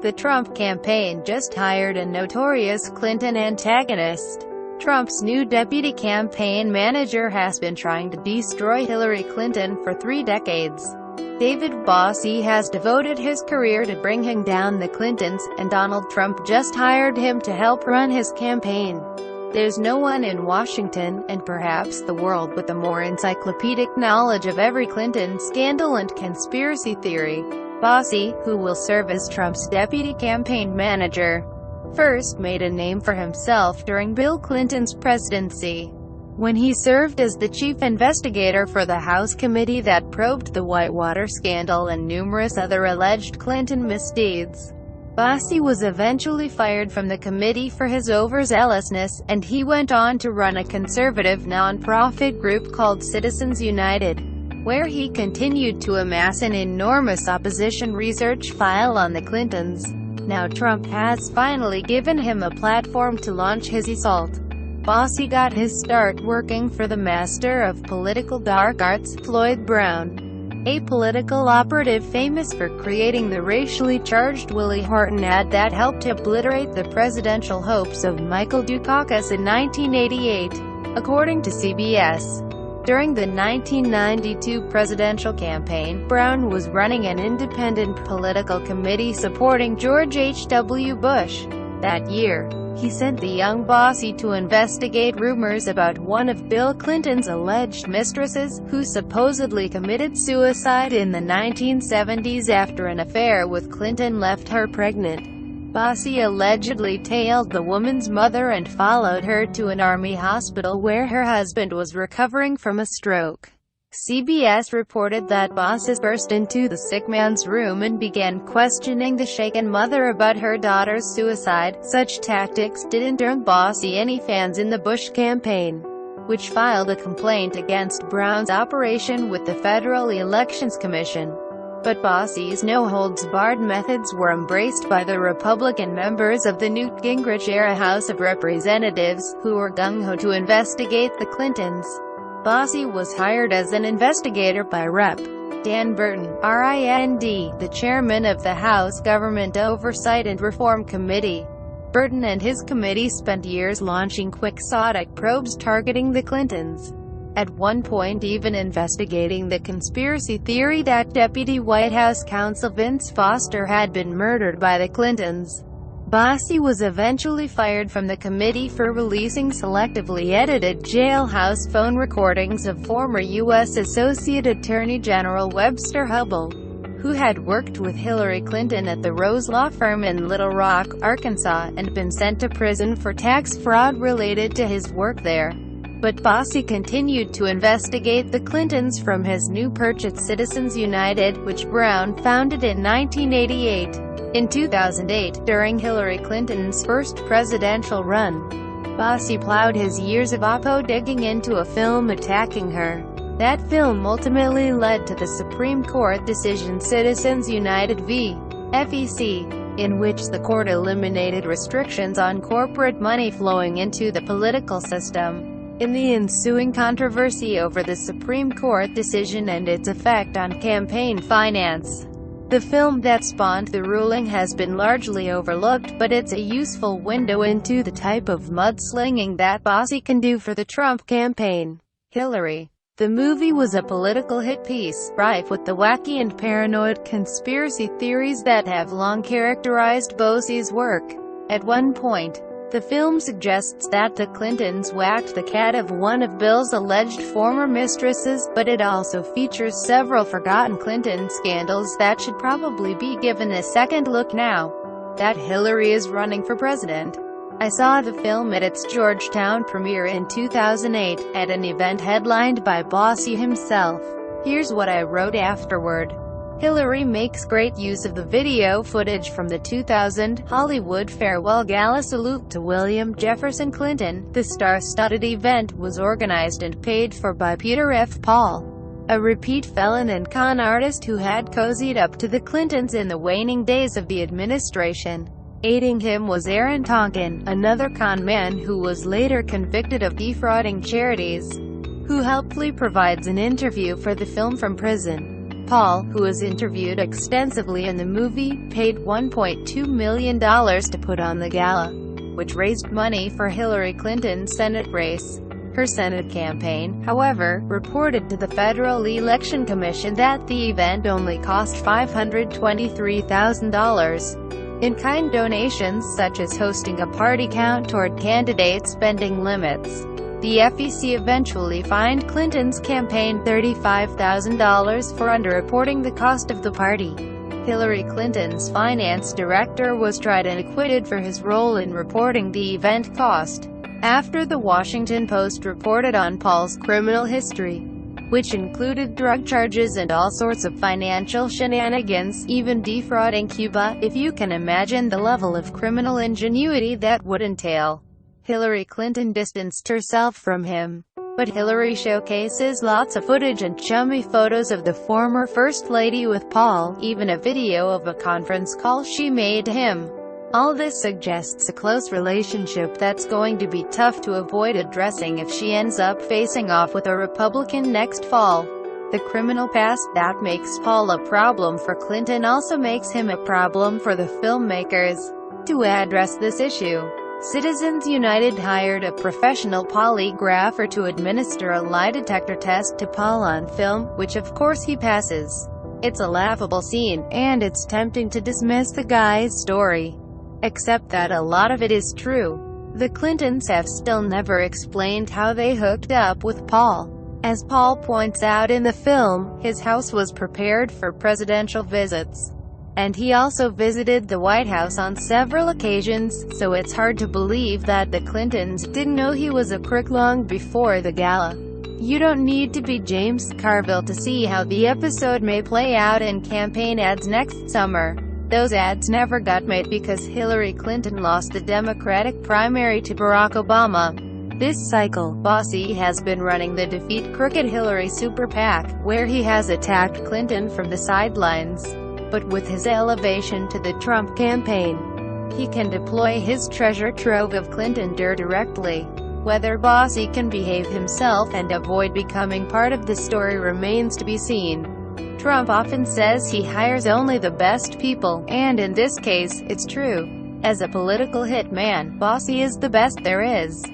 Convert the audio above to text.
The Trump campaign just hired a notorious Clinton antagonist. Trump's new deputy campaign manager has been trying to destroy Hillary Clinton for 3 decades. David Bossie has devoted his career to bringing down the Clintons, and Donald Trump just hired him to help run his campaign. There's no one in Washington, and perhaps the world, with a more encyclopedic knowledge of every Clinton scandal and conspiracy theory. Bossie, who will serve as Trump's deputy campaign manager, first made a name for himself during Bill Clinton's presidency, when he served as the chief investigator for the House committee that probed the Whitewater scandal and numerous other alleged Clinton misdeeds. Bossie was eventually fired from the committee for his overzealousness, and he went on to run a conservative non-profit group called Citizens United, where he continued to amass an enormous opposition research file on the Clintons. Now Trump has finally given him a platform to launch his assault. Bossie got his start working for the master of political dark arts, Floyd Brown, a political operative famous for creating the racially charged Willie Horton ad that helped obliterate the presidential hopes of Michael Dukakis in 1988, according to CBS. During the 1992 presidential campaign, Brown was running an independent political committee supporting George H.W. Bush. That year, he sent the young Bossie to investigate rumors about one of Bill Clinton's alleged mistresses, who supposedly committed suicide in the 1970s after an affair with Clinton left her pregnant. Bossie allegedly tailed the woman's mother and followed her to an army hospital where her husband was recovering from a stroke. CBS reported that Bossie burst into the sick man's room and began questioning the shaken mother about her daughter's suicide. Such tactics didn't earn Bossie any fans in the Bush campaign, which filed a complaint against Brown's operation with the Federal Elections Commission. But Bossie's no-holds-barred methods were embraced by the Republican members of the Newt Gingrich-era House of Representatives, who were gung-ho to investigate the Clintons. Bossie was hired as an investigator by Rep. Dan Burton, RIND, the chairman of the House Government Oversight and Reform Committee. Burton and his committee spent years launching quixotic probes targeting the Clintons, at one point even investigating the conspiracy theory that Deputy White House counsel Vince Foster had been murdered by the Clintons. Bossie was eventually fired from the committee for releasing selectively edited jailhouse phone recordings of former U.S. Associate Attorney General Webster Hubbell, who had worked with Hillary Clinton at the Rose Law Firm in Little Rock, Arkansas, and been sent to prison for tax fraud related to his work there. But Bossie continued to investigate the Clintons from his new perch at Citizens United, which Brown founded in 1988. In 2008, during Hillary Clinton's first presidential run, Bossie plowed his years of oppo-digging into a film attacking her. That film ultimately led to the Supreme Court decision Citizens United v. FEC, in which the court eliminated restrictions on corporate money flowing into the political system. In the ensuing controversy over the Supreme Court decision and its effect on campaign finance, the film that spawned the ruling has been largely overlooked, but it's a useful window into the type of mudslinging that Bossie can do for the Trump campaign. Hillary. The movie was a political hit piece, rife with the wacky and paranoid conspiracy theories that have long characterized Bossie's work. At one point, the film suggests that the Clintons whacked the cat of one of Bill's alleged former mistresses, but it also features several forgotten Clinton scandals that should probably be given a second look now that Hillary is running for president. I saw the film at its Georgetown premiere in 2008, at an event headlined by Bossie himself. Here's what I wrote afterward. Hillary makes great use of the video footage from the 2000 Hollywood farewell gala salute to William Jefferson Clinton. The star-studded event was organized and paid for by Peter F. Paul, a repeat felon and con artist who had cozied up to the Clintons in the waning days of the administration. Aiding him was Aaron Tonkin, another con man who was later convicted of defrauding charities, who helpfully provides an interview for the film from prison. Paul, who was interviewed extensively in the movie, paid $1.2 million to put on the gala, which raised money for Hillary Clinton's Senate race. Her Senate campaign, however, reported to the Federal Election Commission that the event only cost $523,000. In-kind donations such as hosting a party count toward candidate spending limits. The FEC eventually fined Clinton's campaign $35,000 for underreporting the cost of the party. Hillary Clinton's finance director was tried and acquitted for his role in reporting the event cost, after the Washington Post reported on Paul's criminal history, which included drug charges and all sorts of financial shenanigans, even defrauding Cuba. If you can imagine the level of criminal ingenuity that would entail. Hillary Clinton distanced herself from him. But Hillary showcases lots of footage and chummy photos of the former First Lady with Paul, even a video of a conference call she made to him. All this suggests a close relationship that's going to be tough to avoid addressing if she ends up facing off with a Republican next fall. The criminal past that makes Paul a problem for Clinton also makes him a problem for the filmmakers. To address this issue, Citizens United hired a professional polygrapher to administer a lie detector test to Paul on film, which of course he passes. It's a laughable scene, and it's tempting to dismiss the guy's story. Except that a lot of it is true. The Clintons have still never explained how they hooked up with Paul. As Paul points out in the film, his house was prepared for presidential visits. And he also visited the White House on several occasions, so it's hard to believe that the Clintons didn't know he was a crook long before the gala. You don't need to be James Carville to see how the episode may play out in campaign ads next summer. Those ads never got made because Hillary Clinton lost the Democratic primary to Barack Obama. This cycle, Bossie has been running the Defeat Crooked Hillary Super PAC, where he has attacked Clinton from the sidelines. But with his elevation to the Trump campaign, he can deploy his treasure trove of Clinton dirt directly. Whether Bossie can behave himself and avoid becoming part of the story remains to be seen. Trump often says he hires only the best people, and in this case, it's true. As a political hitman, Bossie is the best there is.